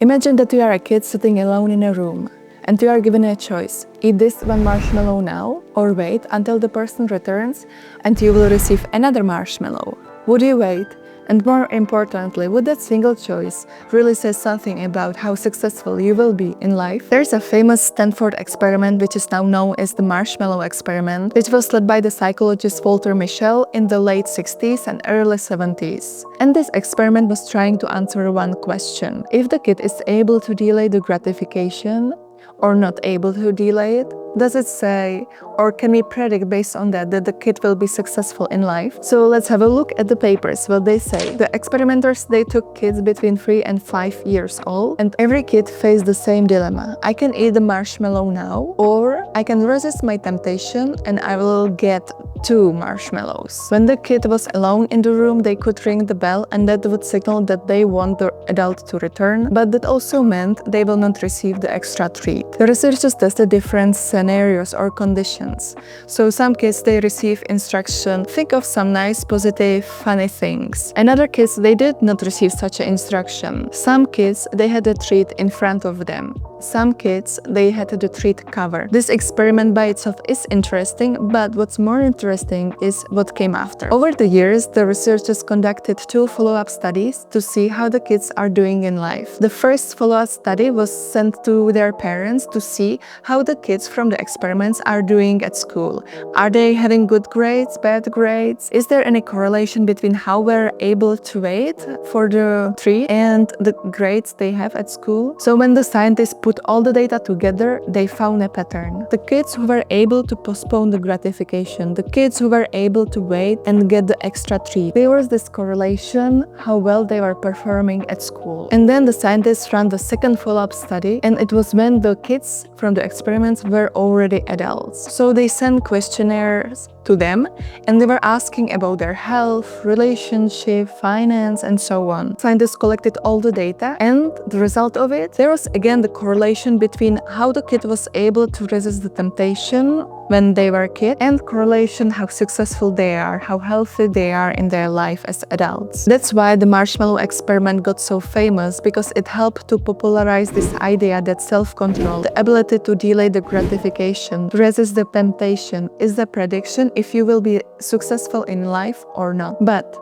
Imagine that you are a kid sitting alone in a room, and you are given a choice: eat this one marshmallow now, or wait until the person returns and you will receive another marshmallow. Would you wait? And more importantly, would that single choice really say something about how successful you will be in life? There's a famous Standford experiment which is now known as the marshmallow experiment, which was led by the psychologist Walter Mischel in the late 60s and early 70s. And this experiment was trying to answer one question: if the kid is able to delay the gratification or not able to delay it, does it say, or can we predict based on that the kid will be successful in life? So let's have a look at the papers, what they say. The experimenters, they took kids between 3 and 5 years old, and every kid faced the same dilemma. I can eat the marshmallow now, or I can resist my temptation and I will get 2 marshmallows. When the kid was alone in the room, they could ring the bell and that would signal that they want the adult to return, but that also meant they will not receive the extra treat. The researchers tested different scenarios or conditions. So some kids, they receive instruction: think of some nice, positive, funny things. And other kids, they did not receive such an instruction. Some kids, they had a treat in front of them. Some kids, they had the treat covered. This experiment by itself is interesting, but what's more interesting is what came after. Over the years, the researchers conducted 2 follow-up studies to see how the kids are doing in life. The first follow-up study was sent to their parents to see how the kids from the experiments are doing at school. Are they having good grades, bad grades? Is there any correlation between how we're able to wait for the treat and the grades they have at school? So when the scientists put all the data together, they found a pattern. The kids who were able to postpone the gratification, the kids who were able to wait and get the extra treat, there was this correlation how well they were performing at school. And then the scientists ran the second follow-up study, and it was when the kids from the experiments were already adults. So they sent questionnaires to them, and they were asking about their health, relationship, finance, and so on. Scientists collected all the data, and the result of it, there was again the correlation between how the kid was able to resist the temptation when they were a kid, and correlation how successful they are, how healthy they are in their life as adults. That's why the marshmallow experiment got so famous, because it helped to popularize this idea that self-control, the ability to delay the gratification, resist the temptation, is the prediction if you will be successful in life or not. But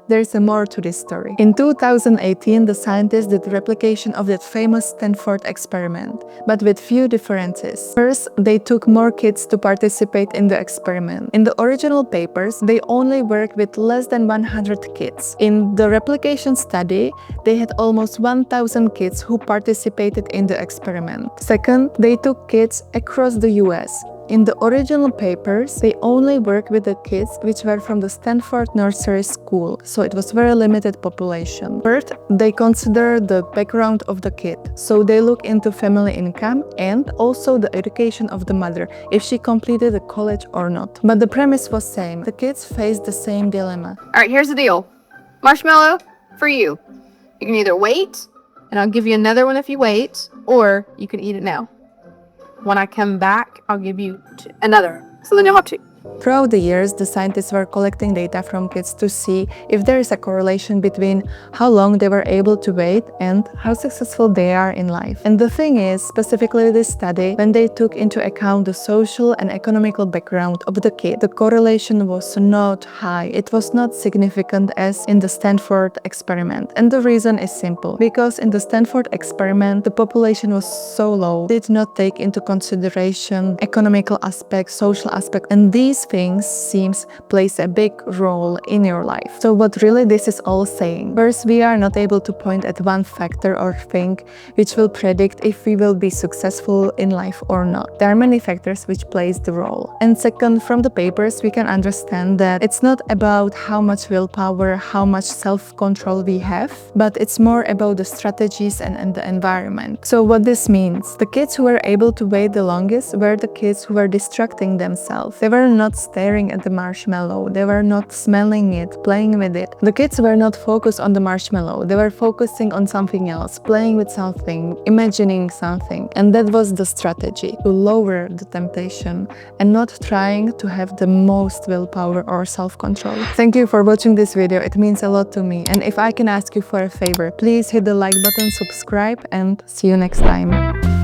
there's more to this story. In 2018, the scientists did replication of that famous Standford experiment, but with few differences. First, they took more kids to participate in the experiment. In the original papers, they only worked with less than 100 kids. In the replication study, they had almost 1,000 kids who participated in the experiment. Second, they took kids across the US. In the original papers, they only worked with the kids which were from the Standford Nursery School, so it was very limited population. Third, they consider the background of the kid, so they look into family income and also the education of the mother, if she completed a college or not. But the premise was same. The kids faced the same dilemma. All right, here's the deal. Marshmallow for you. You can either wait, and I'll give you another one if you wait, or you can eat it now. When I come back, I'll give you another. So then you'll have 2. Throughout the years, the scientists were collecting data from kids to see if there is a correlation between how long they were able to wait and how successful they are in life. And the thing is, specifically this study, when they took into account the social and economical background of the kid, the correlation was not high. It was not significant as in the Standford experiment. And the reason is simple. Because in the Standford experiment, the population was so low, did not take into consideration economical aspects, social aspects, and these things plays a big role in your life. So what really this is all saying? First, we are not able to point at one factor or thing which will predict if we will be successful in life or not. There are many factors which plays the role. And second, from the papers, we can understand that it's not about how much willpower, how much self-control we have, but it's more about the strategies and the environment. So what this means? The kids who were able to wait the longest were the kids who were distracting themselves. They were not staring at the marshmallow. They were not smelling it, playing with it. The kids were not focused on the marshmallow. They were focusing on something else, playing with something, imagining something. And that was the strategy, to lower the temptation and not trying to have the most willpower or self-control. Thank you for watching this video. It means a lot to me. And if I can ask you for a favor, please hit the like button, subscribe, and see you next time.